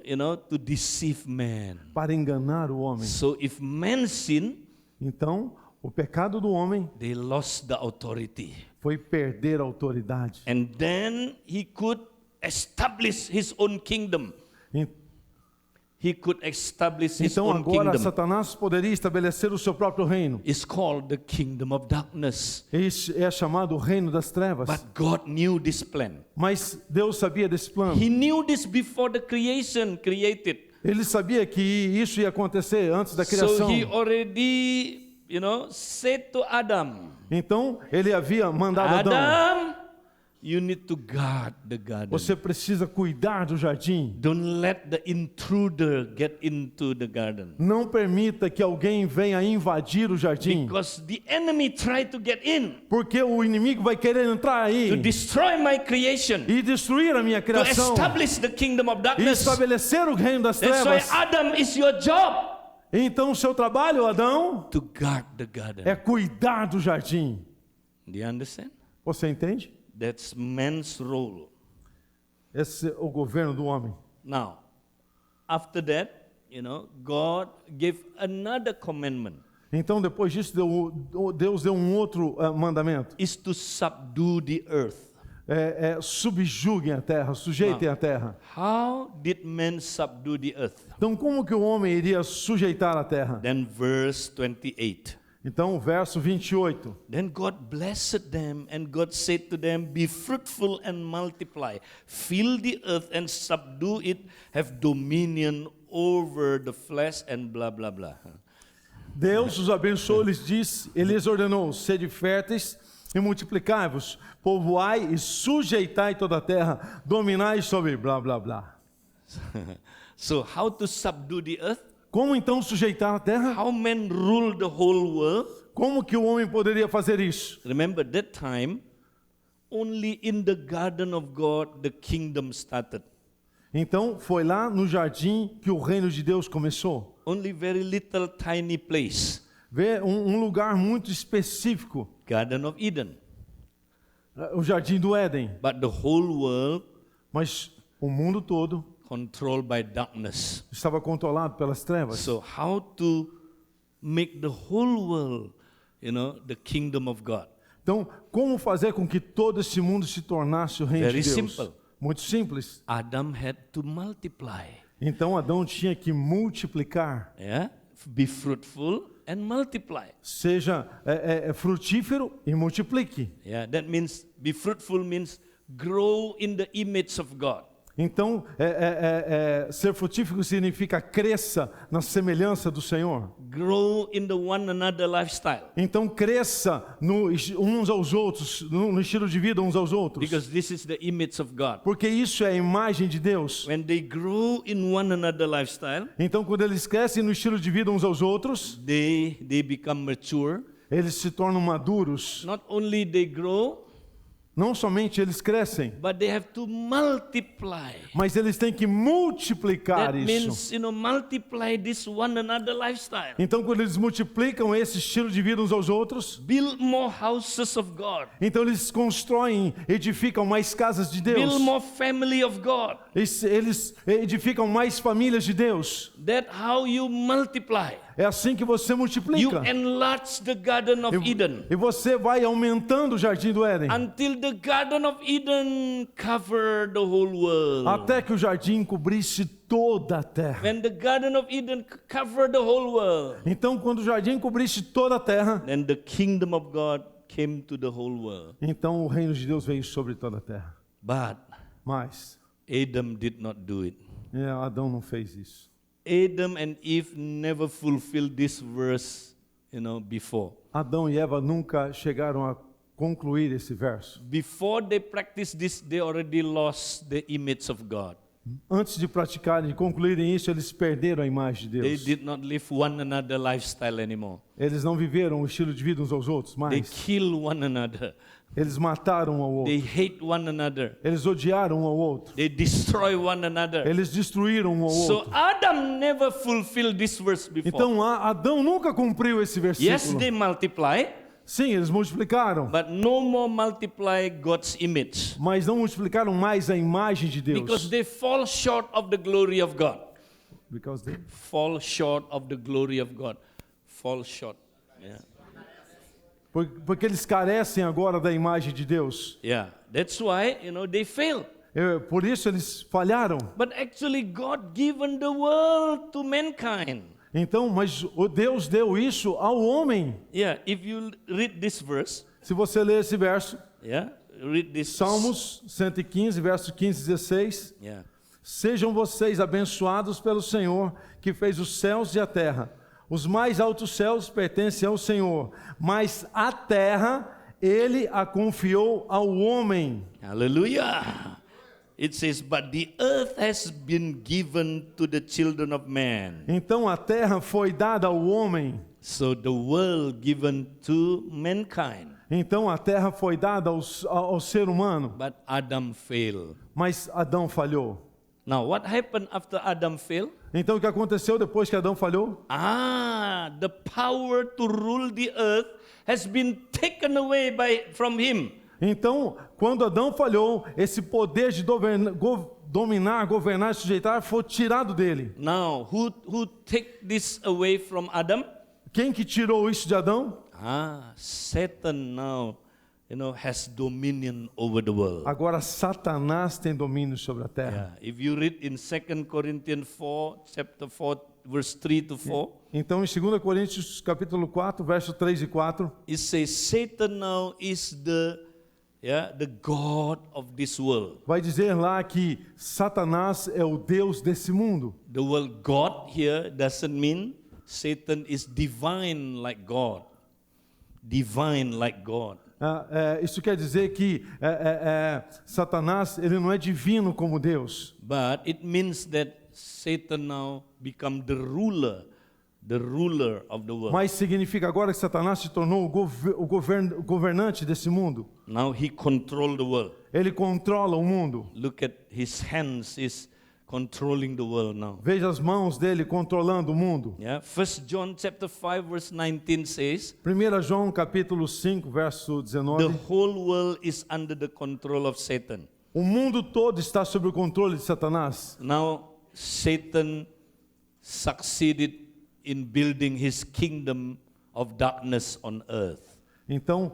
deceive man. para enganar o homem. So if man sin, Então o pecado do homem they lost the authority. foi perder a autoridade. And then he could establish his own kingdom. He could establish his Então own agora kingdom. Satanás poderia estabelecer o seu próprio reino. It's called the kingdom of darkness. Esse é chamado o reino das trevas. But God knew this plan. Mas Deus sabia desse plano. He knew this before the creation created. Ele sabia que isso ia acontecer antes da So criação. he already, said to Adam, Então ele havia mandado Adão: Adam, you need to guard the garden. você precisa cuidar do jardim. Don't let the intruder get into the garden. Não permita que alguém venha invadir o jardim, Because the enemy tried to get in porque o inimigo vai querer entrar to aí destroy my creation, e destruir a minha to criação establish the kingdom of e darkness. estabelecer o reino das That's why trevas. Adam is your job Então o seu trabalho, Adão, to guard the garden. é cuidar do jardim. Do you understand? Você entende? That's man's role. Esse é o governo do homem. Now, after that, God gave another commandment. Então depois disso Deus deu um outro mandamento. Is to subdue the earth. Subjuguem a terra, sujeitem a terra. How did man subdue the earth? Então como que o homem iria sujeitar a terra? Then verse 28. Então, verso 28. Then God blessed them, and God said to them, be fruitful and multiply, fill the earth and subdue it, have dominion over the flesh and blah, blah, blah. Deus os abençoou, ele lhes ordenou: sede férteis e multiplicai-vos, povoai e sujeitai toda a terra, dominai sobre blá, blá, blá. So how to subdue the earth? Como então sujeitar a terra? How men rule the whole world? Como que o homem poderia fazer isso? Remember that time, only in the garden of God the kingdom started. Então, foi lá no jardim que o reino de Deus começou. Only very little tiny place. Vê um lugar muito específico, Garden of Eden. o jardim do Éden. But the whole world Mas o mundo todo controlled by darkness. estava controlado pelas trevas. So how to make the whole world, the kingdom of God? Então, como fazer com que todo esse mundo se tornasse o reino Very de Deus? simple. Muito simples. Adam had to multiply. Então Adão tinha que multiplicar. Yeah? Be fruitful and multiply. Seja frutífero e multiplique. Yeah, that means be fruitful means grow in the image of God. Então, ser frutífero significa cresça na semelhança do Senhor. Grow in the one another lifestyle. Então, cresça uns aos outros, no estilo de vida uns aos outros. Because this is the image of God. Porque isso é a imagem de Deus. When they grow in one another lifestyle, Então, quando eles crescem no estilo de vida uns aos outros, they become mature. eles se tornam maduros. Not only they grow, Não somente eles crescem, but they have to multiply. mas eles têm que multiplicar That isso. means, multiply this one another lifestyle. Então, quando eles multiplicam esse estilo de vida uns aos outros, Build more houses of God. então eles constroem, edificam mais casas de Deus. Build more family of God. Eles edificam mais famílias de Deus. That's how you multiply. é assim que você You multiplica. enlarge the Garden of Eden E você vai aumentando o jardim do Éden, until the Garden of Eden covered the whole world. até que o jardim cobrisse toda a terra. When the Garden of Eden covered the whole world, Então, quando o jardim cobrisse toda a terra, then the kingdom of God came to the whole world. então o reino de Deus veio sobre toda a terra. But Mas Adam did not do it. Adão não fez isso. Adam and Eve never fulfilled this verse, before. Adão e Eva nunca chegaram a concluir esse verso. Before they practiced this, they already lost the image of God. Antes de praticarem e concluírem isso, eles perderam a imagem de They Deus. did not live one another lifestyle anymore. Eles não viveram o estilo de vida uns aos outros, They mas kill one another. eles mataram um ao They outro. hate one another. Eles odiaram um ao outro. They destroy one another. Eles destruíram um ao So outro. Adam never fulfilled this verse before. Então Adão nunca cumpriu esse Yes, versículo. they multiply, Sim, eles multiplicaram, but no more multiply God's image. mas não multiplicaram mais a imagem de Because Deus. they fall short of the glory of God. Because they- Fall short of the glory of God. Fall short. Yeah. Porque eles carecem agora da imagem de Deus. Yeah. That's why, they fail. Por isso eles falharam. But actually, God given the world to mankind. Então, mas o Deus deu isso ao homem. Yeah. If you read this verse, Se você ler esse verso, yeah, read this. Salmos 115, verso 15 e 16. Yeah. Sejam vocês abençoados pelo Senhor, que fez os céus e a terra. Os mais altos céus pertencem ao Senhor, mas a terra, Ele a confiou ao homem. Hallelujah. It says, but the earth has been given to the children of man. Então a terra foi dada ao homem. So the world given to mankind. Então a terra foi dada ao ser humano, But Adam failed. mas Adão falhou. Now, what happened after Adam failed? Então o que aconteceu depois que Adão falhou? The power to rule the earth has been taken away from him. Então, quando Adão falhou, esse poder de dominar, governar e sujeitar foi tirado dele. Now, who take this away from Adam? Quem que tirou isso de Adão? Satan now, has dominion over the world. Agora Satanás tem domínio sobre a terra. Yeah. If you read in 2 Corinthians 4, chapter 4, verse 3 to 4, Então, em 2 Coríntios capítulo 4, verso 3 e 4, it says Satan now is the God of this world. vai dizer lá que Satanás é o Deus desse mundo. The word God here doesn't mean Satan is divine like God. Divine like God. Isso quer dizer que Satanás ele não é divino como Deus. But it means that Satan now become the ruler of the world. Mas significa agora que Satanás se tornou o governante desse mundo. Now he control the world. Ele controla o mundo. Look at his hands is controlling the world now. Veja as mãos dele controlando o mundo. Yeah. 1 John chapter 5 verse 19 says, 1 João capítulo 5, verso 19. the whole world is under the control of Satan. O mundo todo está sob o controle de Satanás. Now Satan succeeded in building his kingdom of darkness on earth. Então,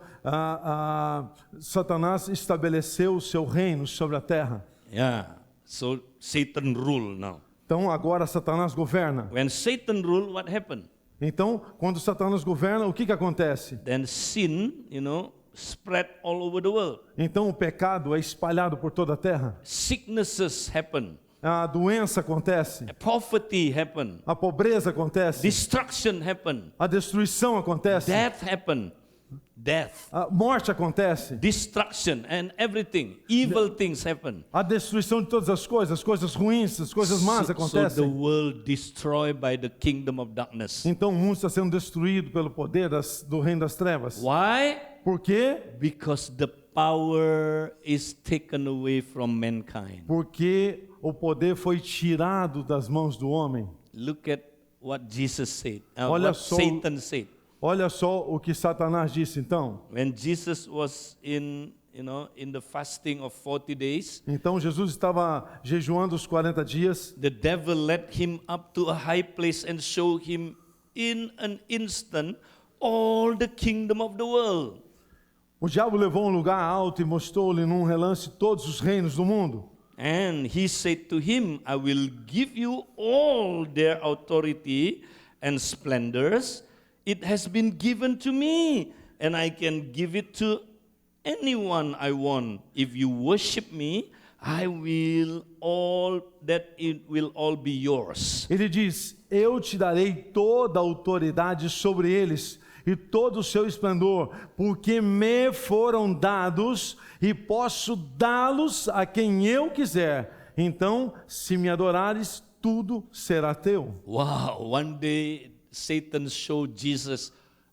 Satanás estabeleceu o seu reino sobre a terra. Yeah. So Satan rule now. Então, agora Satanás governa. When Satan rule, what happened? Então, quando Satanás governa, o que acontece? Then sin, spread all over the world. Então, o pecado é espalhado por toda a terra. Sicknesses happen. A doença acontece. Poverty happen. A pobreza acontece. Destruction happen. A destruição acontece. Death happen. Death. A morte acontece. Destruction and everything. Evil things happen. A destruição de todas as coisas ruins, as coisas más So the acontecem. world destroyed by the kingdom of darkness. Então o mundo está sendo destruído pelo poder do reino das trevas. Why? Por quê? Because the power is taken away from mankind. Porque o poder foi tirado das mãos do homem. Look at what Jesus said. Olha What só- Satan said. Olha só o que Satanás disse então. When Jesus was in the fasting of 40 days, Então Jesus estava jejuando os 40 dias. the devil led him up to a high place and showed him in an instant all the kingdom of the world. O diabo levou um lugar alto e mostrou-lhe num relance todos os reinos do mundo. And he said to him, I will give you all their authority and splendors. It has been given to me, and I can give it to anyone I want. If you worship me, I will all that it will all be yours. Ele diz: eu te darei toda a autoridade sobre eles e todo o seu esplendor, porque me foram dados e posso dá-los a quem eu quiser. Então, se me adorares, tudo será teu. Wow, one day Satan showed Jesus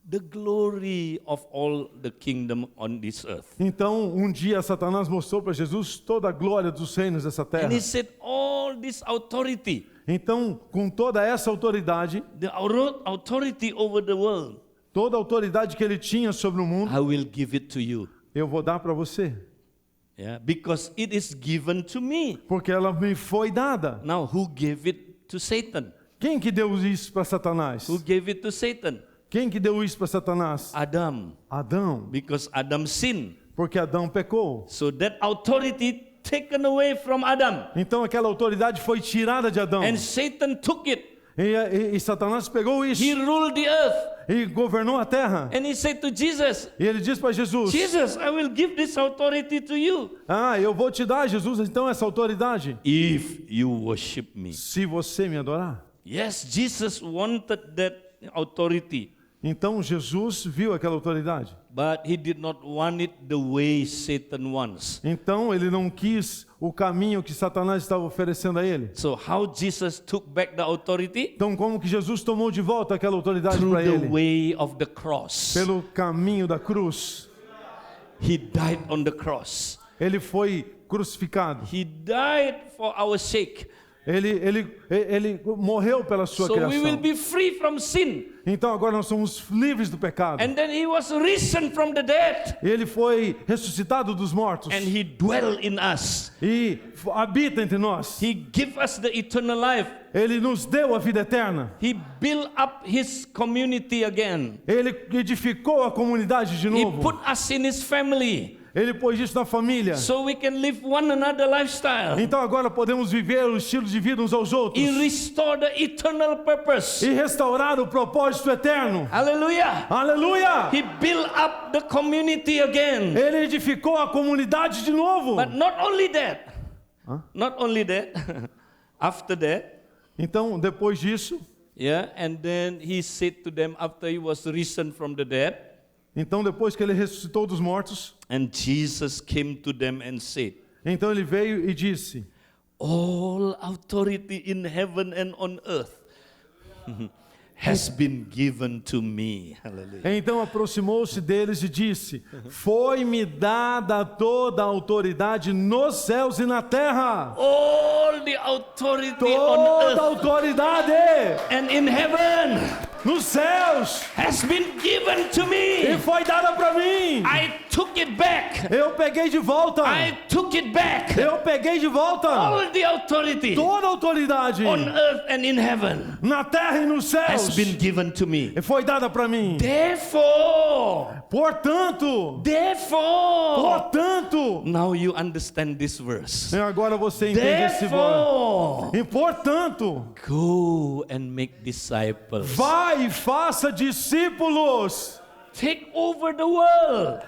the glory of all the kingdom on this earth. Então, um dia Satanás mostrou para Jesus toda a glória dos reinos dessa terra. And he said, all this authority, Então, com toda essa autoridade, the authority over the world, toda a autoridade que ele tinha sobre o mundo, I will give it to you. eu vou dar para você, Yeah, because it is given to me. porque ela me foi dada. Now, who gave it to Satan? Quem que deu isso para Satanás? Who gave it to Satan? Quem que deu isso para Satanás? Adam, Adão, because Adam sinned. porque Adão pecou. So that authority taken away from Adam, Então aquela autoridade foi tirada de Adão. and Satan took it. E Satanás pegou isso He ruled the earth, e governou a terra. and he said to Jesus, E ele diz para Jesus: Jesus, I will give this authority to you eu vou te dar, Jesus, então essa autoridade, if you worship me. se você me adorar. Yes, Jesus wanted that authority, Então Jesus viu aquela autoridade. but he did not want it the way Satan wants. Então ele não quis o caminho que Satanás estava oferecendo a ele. So how Jesus took back the authority? Então como que Jesus tomou de volta aquela autoridade Through para the ele? way of the cross. Pelo caminho da cruz. He died on the cross. Ele foi crucificado. He died for our sake. Ele morreu pela sua So we will criação. be free from sin. Então agora nós somos livres do pecado. And then he was risen from the dead. Ele foi ressuscitado dos mortos And he dwelt in us. e habita entre nós. He gave us the eternal life. Ele nos deu a vida eterna. He built up his community again. Ele edificou a comunidade de He novo. put us in his family. Ele pôs isso na família. So we can live one another lifestyle. Então agora podemos viver o estilo de vida uns aos outros He restored the eternal purpose. e restaurar o propósito eterno. Hallelujah. Aleluia! He built up the community again. Ele edificou a comunidade de novo. But not only that. Not only that. After that, Então, depois disso, yeah, and then he said to them after he was risen from the dead, então depois que ele ressuscitou dos mortos, and Jesus came to them and said, então ele veio e disse: all authority in heaven and on earth has been given to me. Hallelujah. Então aproximou-se deles e disse: foi-me dada toda a autoridade nos céus e na terra. All the authority on Toda a earth autoridade and in heaven nos céus has been given to e me. foi dada para mim. I took it back. Eu peguei de volta. I took it back. Eu peguei de volta All the authority toda a autoridade on earth and in heaven na terra e nos céus. has been given to me. E foi dada para mim. Therefore, Portanto, now you understand this verse. agora você entende esse verso. Therefore, E portanto, go and make disciples. vai e faça discípulos. Take over the world,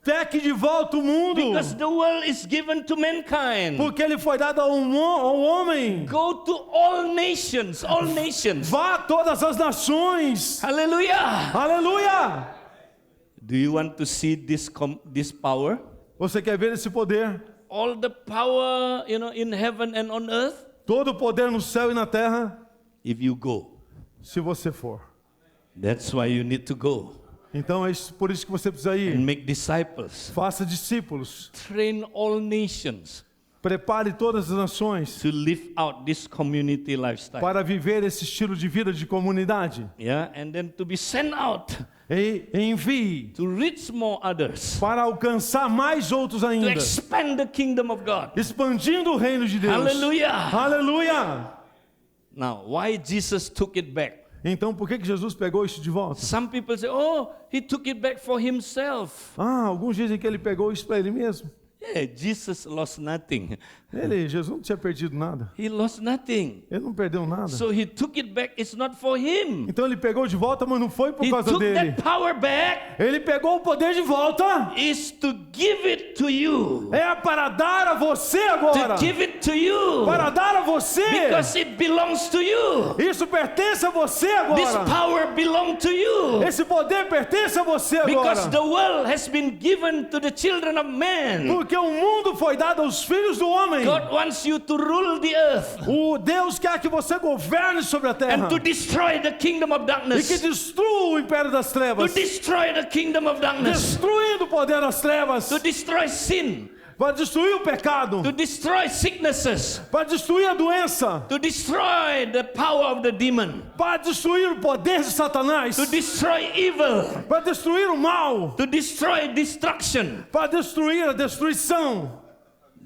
Pegue de volta o mundo, because the world is given to mankind. porque ele foi dado ao homem. Go to all nations, all nations. Vá a todas as nações. Hallelujah. Aleluia! Do you want to see this power? Você quer ver esse poder? All the power, in heaven and on earth? Todo o poder no céu e na terra, If you go. se você for. That's why you need to go Então é por isso que você precisa and ir. make disciples. Faça discípulos. Train all nations Prepare todas as nações to live out this community lifestyle. para viver esse estilo de vida de comunidade. Yeah, and then to be sent out E envie to reach more others, para alcançar mais outros to ainda. expand the kingdom of God. Expandindo o reino de Deus. Hallelujah. Aleluia! Now, why Jesus took it back? Então por que Jesus pegou isso de volta? Some people say, oh, he took it back for himself. Alguns dizem que ele pegou isso para ele mesmo. Yeah, Jesus lost nothing. Jesus não tinha perdido nada. He lost nothing. Ele não perdeu nada. So he took it back. It's not for him. Então ele pegou de volta, mas não foi por He causa took dele. that power back Ele pegou o poder de volta. is to give it to you. É para dar a você agora. To give it to you. Para dar a você. Because it belongs to you. Isso pertence a você This agora. power belongs to you. Esse poder pertence a você Because agora. the world has been given to the children of man. Porque o mundo foi dado aos filhos do homem. God wants you to rule the earth O Deus quer que você governe sobre a terra. and to destroy the kingdom of E que darkness. destrua o império das To trevas. destroy the kingdom of darkness. Destruindo o poder das trevas. To destroy sin. Para destruir o pecado. To destroy sicknesses. Para destruir a doença. To destroy the power of the demon. Para destruir o poder de Satanás. To destroy evil. Para destruir o mal. To destroy destruction. Para destruir a destruição.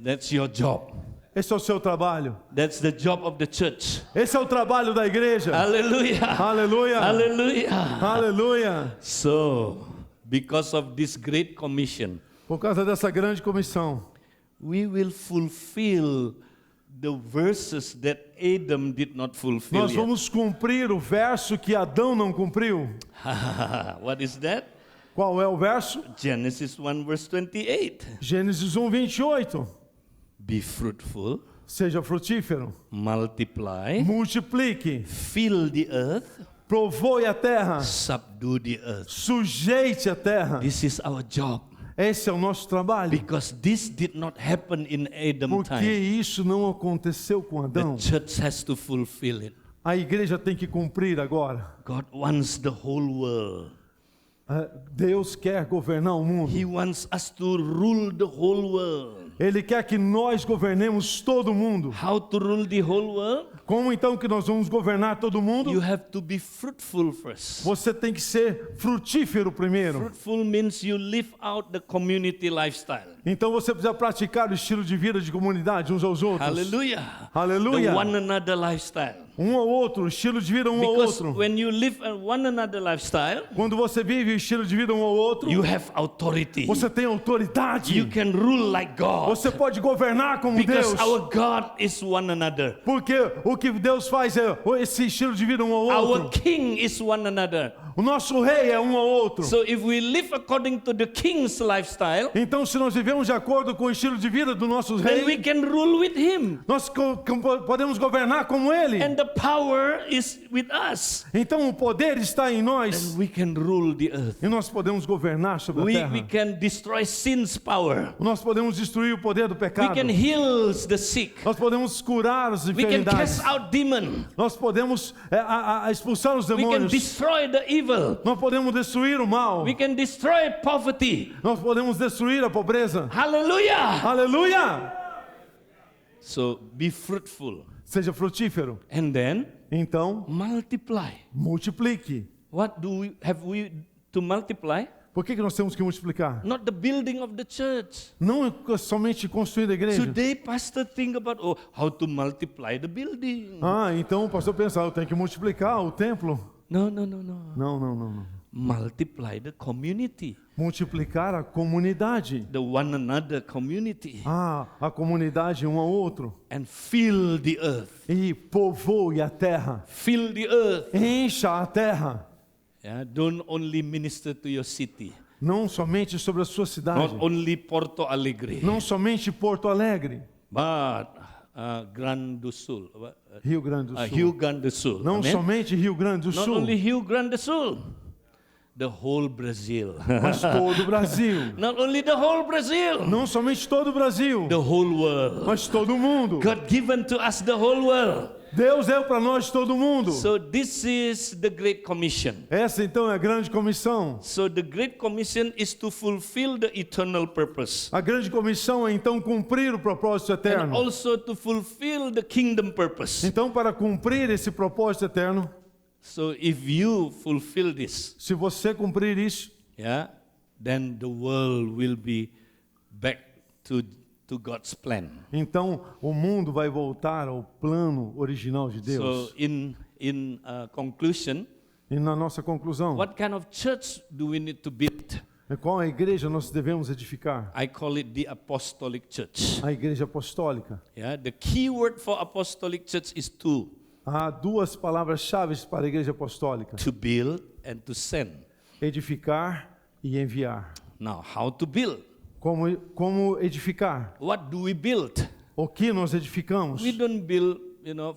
That's your job. Esse é o seu trabalho. That's the job of the church. Esse é o trabalho da igreja. Hallelujah. Aleluia. Hallelujah. Aleluia. So, because of this great commission, Por causa dessa grande comissão, we will fulfill the verses that Adam did not fulfill nós yet. vamos cumprir o verso que Adão não cumpriu. What is that? Qual é o verso? Genesis 1 verse 28. Gênesis 1:28. Be fruitful, Seja frutífero, multiply, multiplique, fill the earth, povoe a terra, subdue the earth. sujeite a terra. This is our job. Esse é o nosso trabalho. Because this did not happen in Adam's Porque time. isso não aconteceu com Adão. The church has to fulfill it. A igreja tem que cumprir agora. God wants the whole world. Deus quer governar o mundo. He wants us to rule the whole world. Ele quer que nós governemos todo mundo. How to rule the whole world? Como então que nós vamos governar todo mundo? You have to be fruitful first. Você tem que ser frutífero primeiro. Fruitful means you live out the community lifestyle. Então você precisa praticar o estilo de vida de comunidade uns aos outros. Hallelujah. Aleluia. The one another lifestyle. Um ao outro, estilo de vida um ao Because outro. when you live a one another lifestyle, Quando você vive o estilo de vida um ao outro, you have authority. você tem autoridade. You can rule like God. Você pode governar como Because Deus. our God is one another. Porque o que Deus faz é esse estilo de vida um ao Our outro. King is one another. O nosso rei é um ao outro. So if we live according to the King's lifestyle, Então, se nós vivemos de acordo com o estilo de vida do nosso then we rei, can rule with Him. nós podemos governar como ele. And the power is with us. Então, o poder está em nós And we can rule the earth. e nós podemos governar sobre a We terra. can destroy sin's power. Nós podemos destruir o poder do We pecado. can heal the sick. Nós podemos curar as We can enfermidades. cast out demons. Nós podemos expulsar os We can demônios. destroy the evil. Nós podemos destruir o mal. We can destroy poverty. Nós podemos destruir a pobreza. Hallelujah. Aleluia! So be fruitful. Seja frutífero. And then Então, multiply. multiplique. What do we have we to multiply? Por que nós temos que multiplicar? Not the building of the church. Não é somente construir a igreja. Today, pastor think about how to multiply the building. Então o pastor pensa, eu tenho que multiplicar o templo. No. Não. Multiply the community, Multiplicar a comunidade. the one another community, A comunidade um ao outro. and fill the earth. E povoe a terra. Fill the earth. Encha a terra. Yeah, don't only minister to your city, Não somente sobre a sua cidade. not only Porto Alegre, Não somente Porto Alegre. but Grande do Sul, Rio Grande do Sul. Rio Grande do Sul. Não Amen? somente Rio Grande do Not Sul. only Rio Grande do Sul, the whole Brazil. Mas todo o Brasil. Not only the whole Brazil, Não somente todo o Brasil. the whole world. Mas todo o mundo. God given to us the whole world. Deus deu para nós todo mundo. So this is the Great Commission. Essa então é a grande comissão. So the Great Commission is to fulfill the eternal purpose. A grande comissão é então cumprir o propósito And eterno. also to fulfill the kingdom purpose. Então, para cumprir esse propósito eterno, So if you fulfill this, se você cumprir isso, then the world will be back to God's plan. então o mundo vai voltar ao plano original de Deus. So in in conclusion, E na nossa conclusão, what kind of church do we need to build? qual a igreja nós devemos edificar? I call it the apostolic church. A igreja apostólica. Yeah, the key word for apostolic church is two: Há duas palavras-chave para a igreja apostólica: to build and to send. edificar e enviar. Now, how to build? Como edificar? What do we build? O que nós edificamos? We don't build,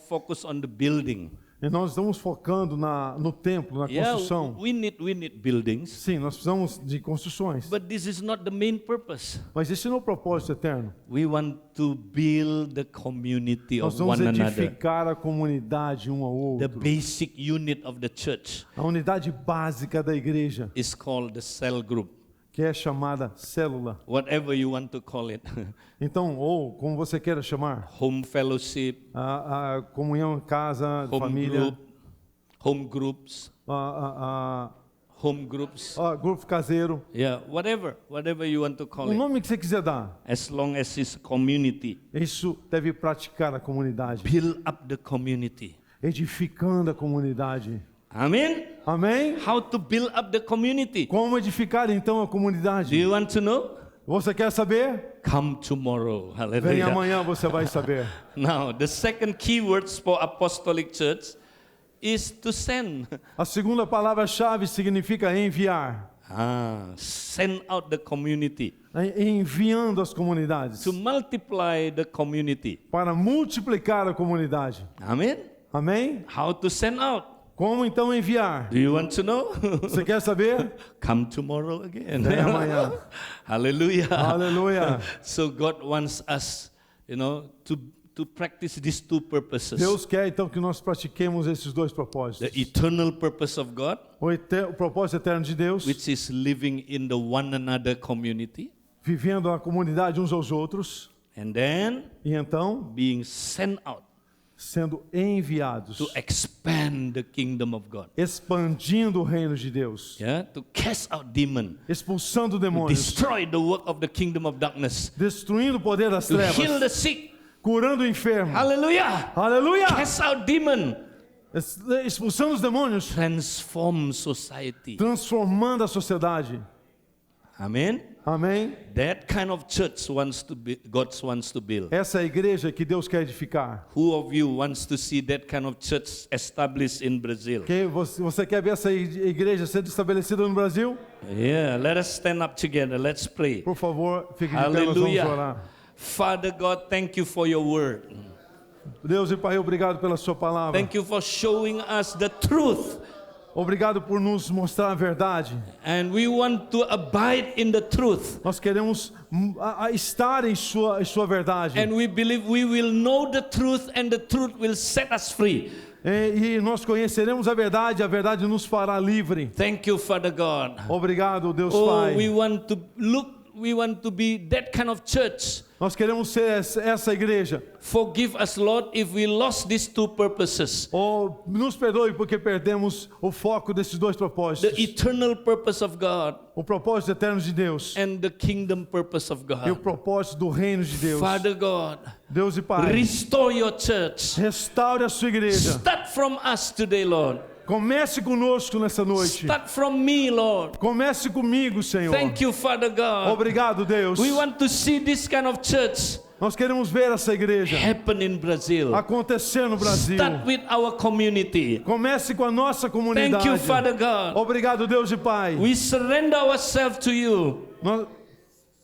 focus on the building. E nós estamos focando no templo, na Yeah, construção. we need buildings, Sim, nós precisamos de construções. but this is not the main purpose. Mas esse não é o propósito eterno. We want to build the community Nós of vamos one another, edificar a comunidade um ao the outro. basic unit of the church. A unidade básica da igreja, Is called the cell group, que é chamada célula. whatever you want to call it. Então, ou como você queira chamar, Home fellowship, a comunhão em casa, home família, group, home groups, a home groups. grupo caseiro, Yeah, whatever you want to call o it. nome que você quiser dar. As long as it's community, Isso deve praticar a comunidade, build up the community. edificando a comunidade. Amen. Amém? How to build up the community? Como edificar então a Do comunidade? you want to know? Você quer saber? Come tomorrow. Vem Hallelujah. amanhã, você vai saber. Now, the second key words for apostolic church is to send. A segunda palavra-chave significa enviar. Send out the community. Enviando as comunidades. To multiply the community. Para multiplicar a comunidade. Amen. Amém? How to send out? Como então enviar? Do you want to know? Você quer saber? Come tomorrow again. Vem amanhã. Hallelujah. Aleluia. So God wants us, to practice these two purposes. Deus quer então que nós pratiquemos esses dois propósitos. The eternal purpose of God, O propósito eterno de Deus, which is living in the one another community, vivendo a comunidade uns aos outros, and then e então being sent out sendo enviados, to expand the kingdom of God. expandindo o reino de Deus, Yeah, to cast out demon, expulsando to demônios, destroy the work of the kingdom of darkness, destruindo o poder das to heal trevas, the sick. curando o enfermo. Hallelujah. Aleluia! Cast out demon, Expulsando os demônios, transform society. transformando a sociedade. Amen. Amém? That kind of church God wants to build. Essa é a igreja que Deus quer edificar. Who of you wants to see that kind of church established in Brazil? Você quer ver essa igreja sendo estabelecida no Brasil? Yeah, let us stand up together. Let's pray. Por favor, fique de pé, nós vamos Hallelujah. orar. Father God, thank you for your word. Deus e Pai, obrigado pela sua palavra. Thank you for showing us the truth. Obrigado por nos mostrar a verdade. And we want to abide in the truth. Nós queremos estar em sua verdade. And we believe we will know the truth and the truth will set us free. E nós conheceremos a verdade nos fará livre. Thank you, Father God. Obrigado, Deus Oh, Pai. we want to be that kind of church. Nós queremos ser essa igreja. Forgive us, Lord, if we lost these two purposes. Nos perdoe porque perdemos o foco desses dois propósitos. The eternal purpose of God O propósito eterno de Deus and the kingdom purpose of e o God. propósito do reino de Deus. Father God, Deus e Pai, restore your church. restaure a sua igreja. Start from us today, Lord. Comece conosco nessa noite. Start from me, Lord. Comece comigo, Senhor. Thank you, Father God. Obrigado, Deus. We want to see this kind of church Nós queremos ver essa igreja happen in Brazil. acontecer no Brasil. Start with our community. Comece com a nossa comunidade. Thank you, Father God. Obrigado, Deus e Pai. We surrender ourselves to you Nós,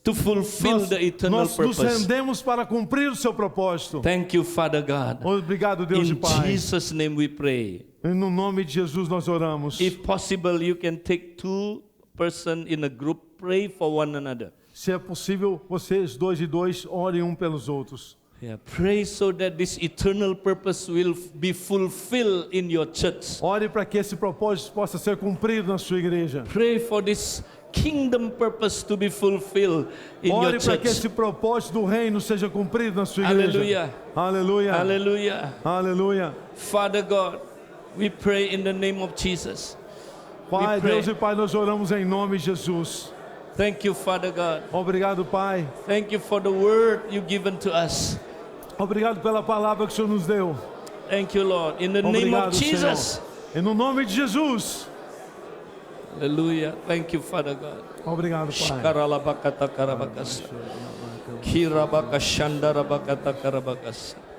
to fulfill the eternal nós nos purpose. rendemos para cumprir o seu propósito. Thank you, Father God. Obrigado, Deus e In Pai. Jesus' name we pray. E no nome de Jesus nós oramos. If possible, you can take 2 persons in a group, pray for one another. Se é possível, vocês dois e dois orem um pelos outros. Yeah, pray so that this eternal purpose will be fulfilled in your church. Ore para que esse propósito possa ser cumprido na sua igreja. Pray for this kingdom purpose to be fulfilled in your Ore para que church. esse propósito do reino seja cumprido na sua igreja. Hallelujah. Aleluia. Hallelujah. Aleluia. Father God, we pray in the name of Jesus. Pai, We pray. Deus e Pai, nós oramos em nome de Jesus. Thank you, Father God. Obrigado, Pai. Thank you for the word you've given to us. Obrigado pela palavra que o Senhor nos deu. Thank you, Lord. In the name of Obrigado, Jesus. Senhor. E no nome de Jesus. Hallelujah. Thank you, Father God. Obrigado, Pai. Karalabakata karabakasa. Kirabakashandarabakata karabakasa.